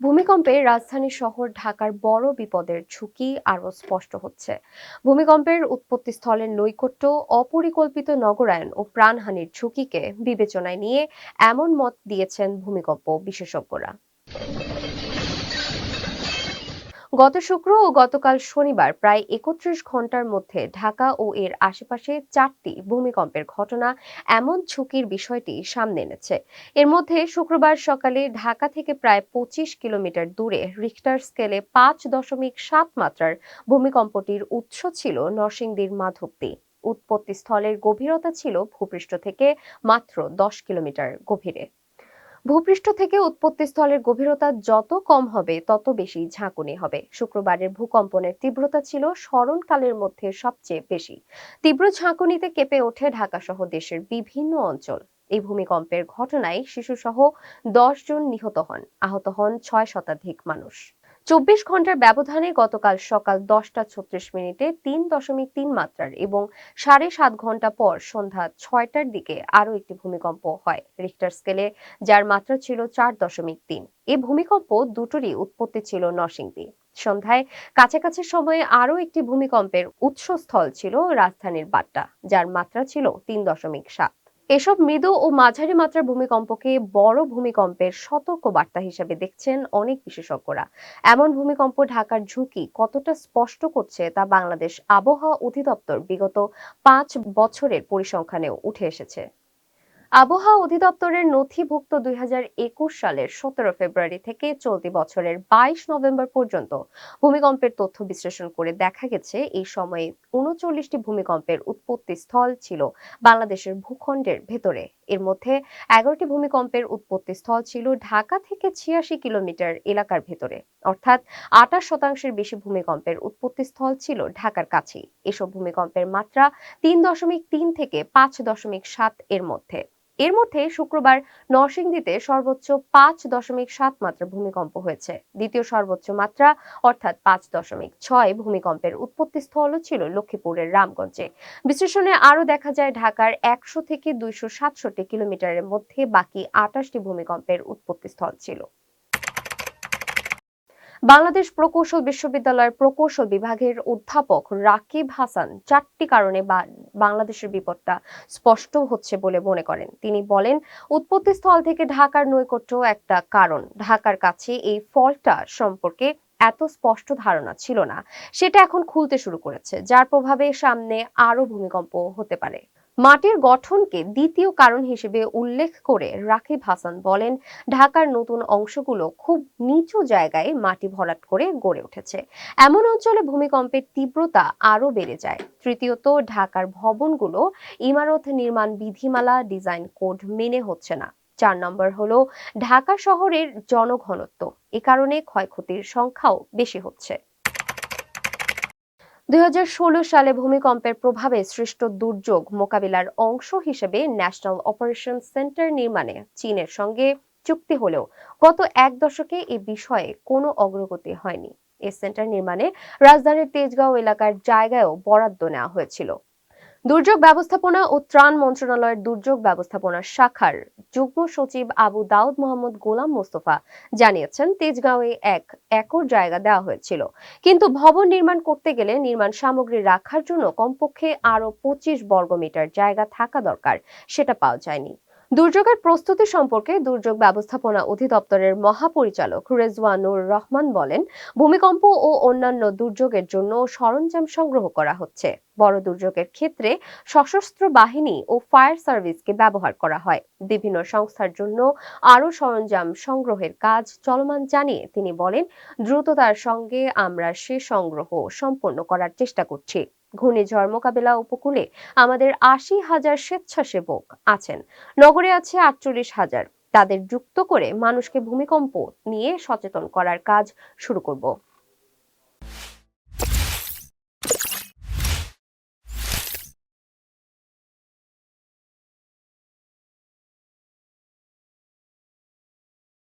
ভূমিকম্পে রাজধানী শহর ঢাকার বড় বিপদের ঝুঁকি আরও স্পষ্ট হচ্ছে। ভূমিকম্পের উৎপত্তিস্থলের নৈকট্য, অপরিকল্পিত নগরায়ন ও প্রাণহানির ঝুঁকিকে বিবেচনায় নিয়ে এমন মত দিয়েছেন ভূমিকম্প বিশেষজ্ঞরা। গত শুক্র ও গতকাল শনিবার প্রায় ৩১ ঘন্টার মধ্যে ঢাকা ও এর আশেপাশে ৪টি ভূমিকম্পের ঘটনা এমন ঝুঁকির বিষয়টি সামনে এনেছে। এর মধ্যে শুক্রবার সকালে ঢাকা থেকে প্রায় ২৫ কিলোমিটার দূরে রিখটার স্কেলে ৫.৭ মাত্রার ভূমিকম্পটির উৎস ছিল নরসিংদীর মাধবদী। উৎপত্তিস্থলের গভীরতা ছিল ভূপৃষ্ঠ থেকে মাত্র ১০ কিলোমিটার গভীরে। ভূপৃষ্ঠ থেকে উৎপত্তিস্থলের গভীরতা যত কম হবে তত বেশি ঝাঁকুনি হবে। শুক্রবারের ভূকম্পনের তীব্রতা ছিল স্মরণকালের মধ্যে সবচেয়ে বেশি। তীব্র ঝাঁকুনিতে কেঁপে ওঠে ঢাকা সহ দেশের বিভিন্ন অঞ্চল। এই ভূমিকম্পের ঘটনায় শিশুসহ ১০ জন নিহত হন, আহত হন ৬ শতাধিক মানুষ। ২৪ ঘন্টার ব্যবধানে গতকাল সকাল ১০টা ৩৬ মিনিটে ৩.৩ মাত্রার এবং ৭.৫ ঘন্টা পর সন্ধ্যা ৬টার দিকে আরও একটি ভূমিকম্প হয় রিখটার স্কেলে, যার মাত্রা ছিল ৪.৩। এই ভূমিকম্প দুটোরই উৎপত্তি ছিল নরসিংদী। সন্ধ্যায় কাছাকাছি সময়ে আরও একটি ভূমিকম্পের উৎসস্থল ছিল রাজধানীর বাড্ডা, যার মাত্রা ছিল ৩.৭। এসব মৃদু ও মাঝারি মাত্রার ভূমিকম্পকে বড় ভূমিকম্পের সতর্ক বার্তা হিসেবে দেখছেন অনেক বিশেষজ্ঞরা। এমন ভূমিকম্প ঢাকার ঝুঁকি কতটা স্পষ্ট করছে তা বাংলাদেশ আবহাওয়া অধিদপ্তর বিগত ৫ বছরের পরিসংখ্যানেও উঠে এসেছে। আবহাওয়া অধিদপ্তরের নথিভুক্ত ২০২১ সালের ১৭ ফেব্রুয়ারি থেকে চলতি বছরের ২২ নভেম্বর পর্যন্ত ভূমিকম্পের তথ্য বিশ্লেষণ করে দেখা গেছে এই সময়ে ৩৯টি ভূমিকম্পের উৎপত্তি স্থল ছিল বাংলাদেশের ভূখণ্ডের ভেতরে। এর মধ্যে ১১টি ভূমিকম্পের উৎপত্তি স্থল ছিল ঢাকা থেকে ৮৬ কিলোমিটার এলাকার ভেতরে, অর্থাৎ ২৮% বেশি ভূমিকম্পের উৎপত্তি স্থল ছিল ঢাকার কাছেই। এসব ভূমিকম্পের মাত্রা ৩.৩ থেকে ৫.৭ এর মধ্যে শুক্রবার নরসিংদীতে সর্বোচ্চ ৫.৭ মাত্রা ভূমিকম্প হয়েছে। দ্বিতীয় সর্বোচ্চ মাত্রা অর্থাৎ ৫.৬ ভূমিকম্পের উৎপত্তিস্থলও ছিল লক্ষ্মীপুরের রামগঞ্জে। বিশ্লেষণে আরও দেখা যায় ঢাকার ১০০ থেকে ২৬৭ কিলোমিটারের মধ্যে বাকি ২৮টি ভূমিকম্পের উৎপত্তিস্থল ছিল। বাংলাদেশ প্রকৌশল বিশ্ববিদ্যালয়ের প্রকৌশল বিভাগের অধ্যাপক রাকিব হাসান ৪টি কারণে বাংলাদেশের বিপদটা স্পষ্ট হচ্ছে বলে মনে করেন। তিনি বলেন, উৎপত্তিস্থল থেকে ঢাকার নৈকট্য একটা কারণ। ঢাকার কাছে এই ফলটা সম্পর্কে এত স্পষ্ট ধারণা ছিল না, সেটা এখন খুলতে শুরু করেছে, যার প্রভাবে সামনে আরো ভূমিকম্প হতে পারে। মাটির গঠনকে দ্বিতীয় কারণ হিসেবে উল্লেখ করে রাকিব হাসান বলেন, ঢাকার নতুন অংশগুলো খুব নিচু জায়গায় মাটি ভরাট করে গড়ে উঠেছে। এমন অঞ্চলে ভূমিকম্পের তীব্রতা আরো বেড়ে যায়। তৃতীয়ত, ঢাকার ভবনগুলো ইমারত নির্মাণ বিধিমালা ডিজাইন কোড মেনে হচ্ছে না। ৪ নম্বর হলো ঢাকা শহরের জনঘনত্ব, এ কারণে ক্ষয়ক্ষতির সংখ্যাও বেশি হচ্ছে। ২০১৬ সালে ভূমিকম্পের প্রভাবে সৃষ্ট দুর্যোগ মোকাবিলার অংশ হিসেবে ন্যাশনাল অপারেশন সেন্টার নির্মাণে চীনের সঙ্গে চুক্তি হলেও গত ১ দশকে এ বিষয়ে কোনো অগ্রগতি হয়নি। এ সেন্টার নির্মাণে রাজধানীর তেজগাঁও এলাকার জায়গায়ও বরাদ্দ নেওয়া হয়েছিল। দুর্যোগ ব্যবস্থাপনা ও ত্রাণ মন্ত্রণালয়ের দুর্যোগ ব্যবস্থাপনা শাখার যুগ্ম সচিব আবু দাউদ মোহাম্মদ গোলাম মোস্তফা জানিয়েছেন, তেজগাঁওয়ে ১ একর জায়গা দেওয়া হয়েছিল, কিন্তু ভবন নির্মাণ করতে গেলে নির্মাণ সামগ্রী রাখার জন্য কমপক্ষে আরো ২৫ বর্গমিটার জায়গা থাকা দরকার, সেটা পাওয়া যায়নি। দুর্যোগের প্রস্তুতি সম্পর্কে দুর্যোগ ব্যবস্থাপনা অধিদপ্তরের মহাপরিচালক রেজওয়ানুর রহমান বলেন, ভূমিকম্প ও অন্যান্য দুর্যোগের জন্য সরঞ্জাম সংগ্রহ করা হচ্ছে। বড় দুর্যোগের ক্ষেত্রে সশস্ত্র বাহিনী ও ফায়ার সার্ভিসকে ব্যবহার করা হয়। বিভিন্ন সংস্থার জন্য আরও সরঞ্জাম সংগ্রহের কাজ চলমান জানিয়ে তিনি বলেন, দ্রুততার সঙ্গে আমরা সে সংগ্রহ সম্পন্ন করার চেষ্টা করছি। ঘূর্ণিঝড় মোকাবেলা উপকূলে আমাদের ৮০,০০০ স্বেচ্ছাসেবক আছেন, নগরে আছে ৪৮,০০০। তাদের যুক্ত করে মানুষকে ভূমিকম্প নিয়ে সচেতন করার কাজ শুরু করব।